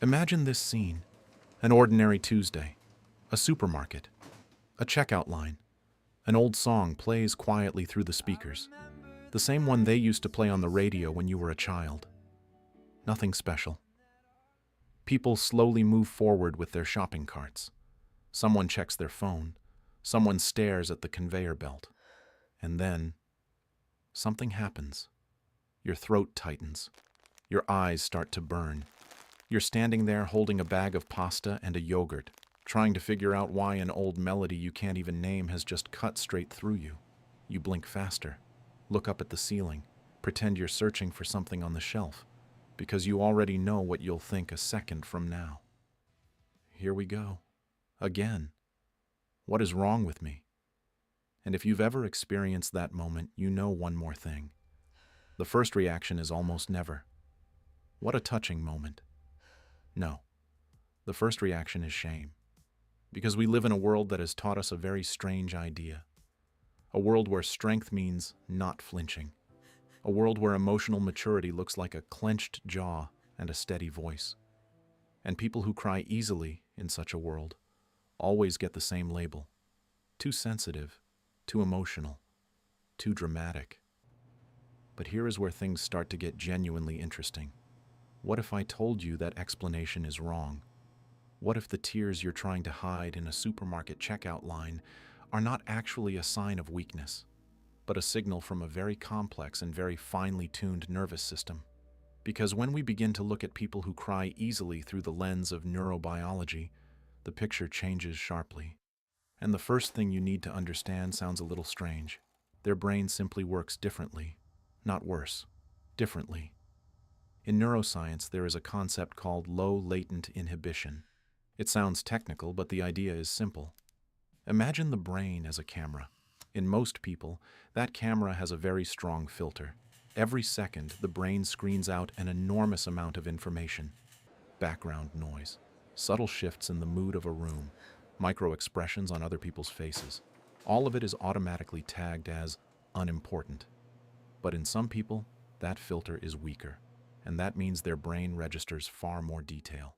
Imagine this scene: an ordinary Tuesday, a supermarket, a checkout line. An old song plays quietly through the speakers, the same one they used to play on the radio when you were a child. Nothing special. People slowly move forward with their shopping carts. Someone checks their phone. Someone stares at the conveyor belt. And then, something happens. Your throat tightens. Your eyes start to burn. You're standing there holding a bag of pasta and a yogurt, trying to figure out why an old melody you can't even name has just cut straight through you. You blink faster, look up at the ceiling, pretend you're searching for something on the shelf, because you already know what you'll think a second from now. Here we go. Again. What is wrong with me? And if you've ever experienced that moment, you know one more thing. The first reaction is almost never, "What a touching moment." No. The first reaction is shame. Because we live in a world that has taught us a very strange idea. A world where strength means not flinching. A world where emotional maturity looks like a clenched jaw and a steady voice. And people who cry easily in such a world always get the same label: too sensitive, too emotional, too dramatic. But here is where things start to get genuinely interesting. What if I told you that explanation is wrong? What if the tears you're trying to hide in a supermarket checkout line are not actually a sign of weakness, but a signal from a very complex and very finely tuned nervous system? Because when we begin to look at people who cry easily through the lens of neurobiology, the picture changes sharply. And the first thing you need to understand sounds a little strange. Their brain simply works differently, not worse, differently. In neuroscience, there is a concept called low latent inhibition. It sounds technical, but the idea is simple. Imagine the brain as a camera. In most people, that camera has a very strong filter. Every second, the brain screens out an enormous amount of information. Background noise, subtle shifts in the mood of a room, micro-expressions on other people's faces. All of it is automatically tagged as unimportant. But in some people, that filter is weaker, and that means their brain registers far more detail.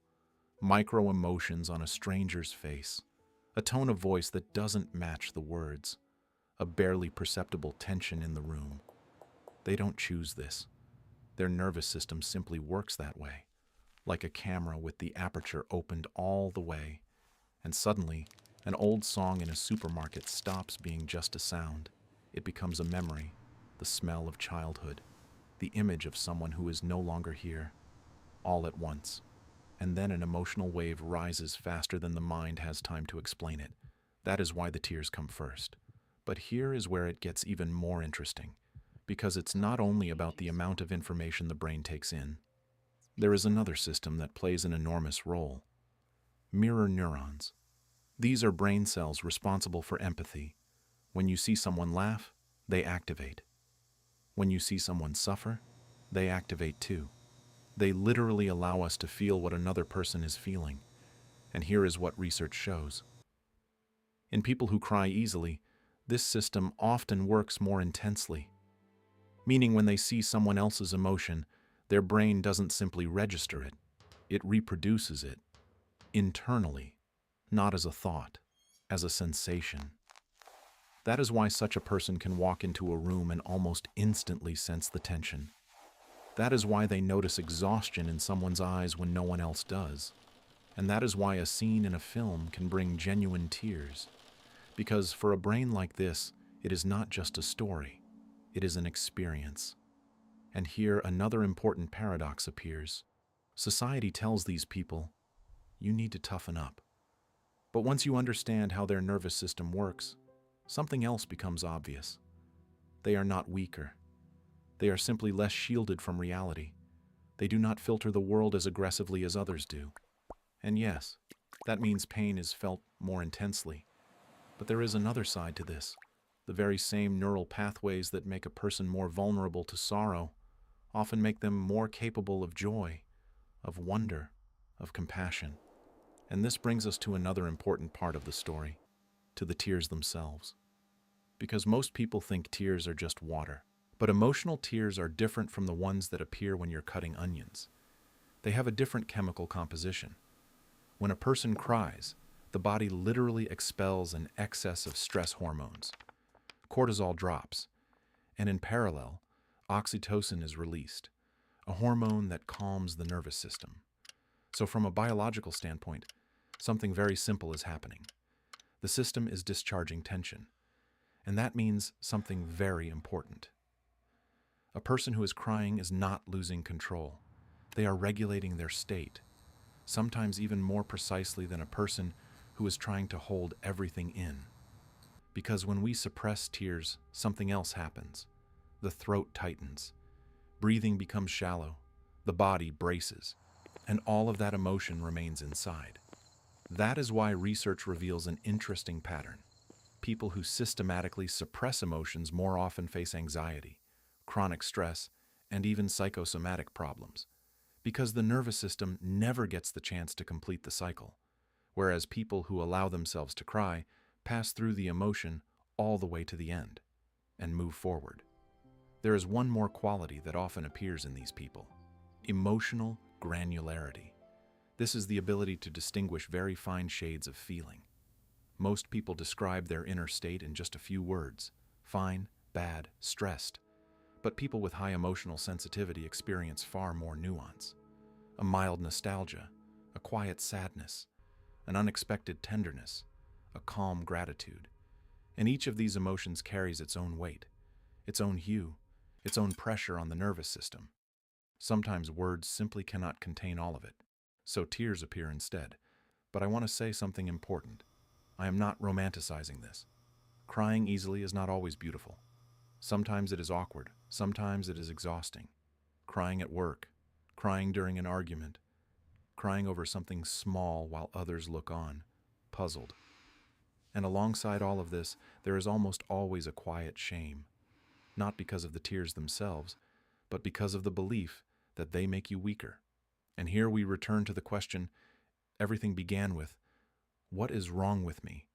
Micro-emotions on a stranger's face, a tone of voice that doesn't match the words, a barely perceptible tension in the room. They don't choose this. Their nervous system simply works that way, like a camera with the aperture opened all the way, and suddenly, an old song in a supermarket stops being just a sound. It becomes a memory, the smell of childhood, the image of someone who is no longer here, all at once. And then an emotional wave rises faster than the mind has time to explain it. That is why the tears come first. But here is where it gets even more interesting, because it's not only about the amount of information the brain takes in. There is another system that plays an enormous role: mirror neurons. These are brain cells responsible for empathy. When you see someone laugh, they activate. When you see someone suffer, they activate too. They literally allow us to feel what another person is feeling. And here is what research shows. In people who cry easily, this system often works more intensely. Meaning when they see someone else's emotion, their brain doesn't simply register it. It reproduces it internally, not as a thought, as a sensation. That is why such a person can walk into a room and almost instantly sense the tension. That is why they notice exhaustion in someone's eyes when no one else does. And that is why a scene in a film can bring genuine tears. Because for a brain like this, it is not just a story, it is an experience. And here another important paradox appears. Society tells these people, you need to toughen up. But once you understand how their nervous system works, something else becomes obvious. They are not weaker. They are simply less shielded from reality. They do not filter the world as aggressively as others do. And yes, that means pain is felt more intensely. But there is another side to this. The very same neural pathways that make a person more vulnerable to sorrow often make them more capable of joy, of wonder, of compassion. And this brings us to another important part of the story, to the tears themselves. Because most people think tears are just water. But emotional tears are different from the ones that appear when you're cutting onions. They have a different chemical composition. When a person cries, the body literally expels an excess of stress hormones. Cortisol drops, and in parallel, oxytocin is released, a hormone that calms the nervous system. So from a biological standpoint, something very simple is happening. The system is discharging tension, and that means something very important. A person who is crying is not losing control. They are regulating their state, sometimes even more precisely than a person who is trying to hold everything in. Because when we suppress tears, something else happens. The throat tightens, breathing becomes shallow, the body braces, and all of that emotion remains inside. That is why research reveals an interesting pattern. People who systematically suppress emotions more often face anxiety, chronic stress, and even psychosomatic problems, because the nervous system never gets the chance to complete the cycle, whereas people who allow themselves to cry pass through the emotion all the way to the end and move forward. There is one more quality that often appears in these people: emotional granularity. This is the ability to distinguish very fine shades of feeling. Most people describe their inner state in just a few words: fine, bad, stressed. But people with high emotional sensitivity experience far more nuance. A mild nostalgia, a quiet sadness, an unexpected tenderness, a calm gratitude. And each of these emotions carries its own weight, its own hue, its own pressure on the nervous system. Sometimes words simply cannot contain all of it, so tears appear instead. But I want to say something important. I am not romanticizing this. Crying easily is not always beautiful. Sometimes it is awkward, sometimes it is exhausting. Crying at work, crying during an argument, crying over something small while others look on, puzzled. And alongside all of this, there is almost always a quiet shame, not because of the tears themselves, but because of the belief that they make you weaker. And here we return to the question everything began with: what is wrong with me?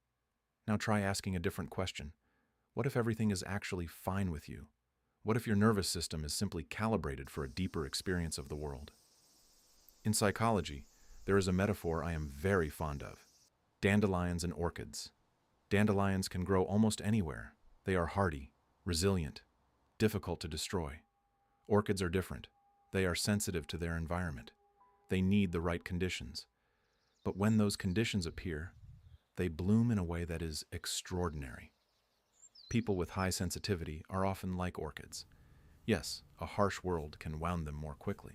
Now try asking a different question. What if everything is actually fine with you? What if your nervous system is simply calibrated for a deeper experience of the world? In psychology, there is a metaphor I am very fond of: dandelions and orchids. Dandelions can grow almost anywhere. They are hardy, resilient, difficult to destroy. Orchids are different. They are sensitive to their environment. They need the right conditions. But when those conditions appear, they bloom in a way that is extraordinary. People with high sensitivity are often like orchids. Yes, a harsh world can wound them more quickly.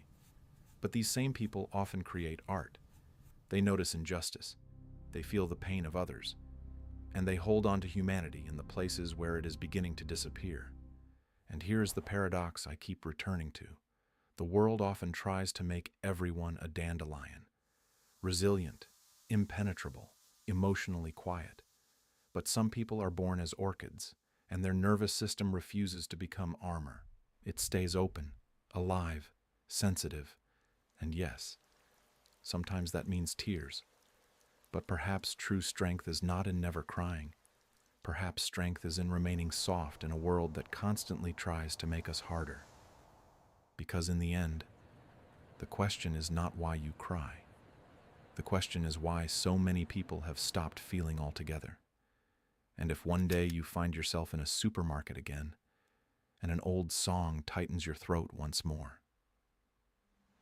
But these same people often create art. They notice injustice. They feel the pain of others. And they hold on to humanity in the places where it is beginning to disappear. And here is the paradox I keep returning to. The world often tries to make everyone a dandelion. Resilient, impenetrable, emotionally quiet. But some people are born as orchids, and their nervous system refuses to become armor. It stays open, alive, sensitive, and yes, sometimes that means tears. But perhaps true strength is not in never crying. Perhaps strength is in remaining soft in a world that constantly tries to make us harder. Because in the end, the question is not why you cry. The question is why so many people have stopped feeling altogether. And if one day you find yourself in a supermarket again, and an old song tightens your throat once more,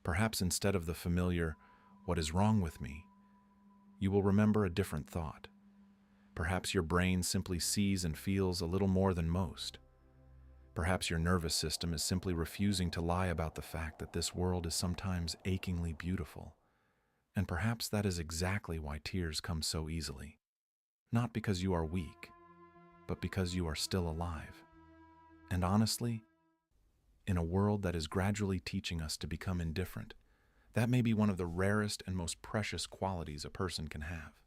perhaps instead of the familiar, "What is wrong with me?" you will remember a different thought. Perhaps your brain simply sees and feels a little more than most. Perhaps your nervous system is simply refusing to lie about the fact that this world is sometimes achingly beautiful. And perhaps that is exactly why tears come so easily. Not because you are weak, but because you are still alive. And honestly, in a world that is gradually teaching us to become indifferent, that may be one of the rarest and most precious qualities a person can have.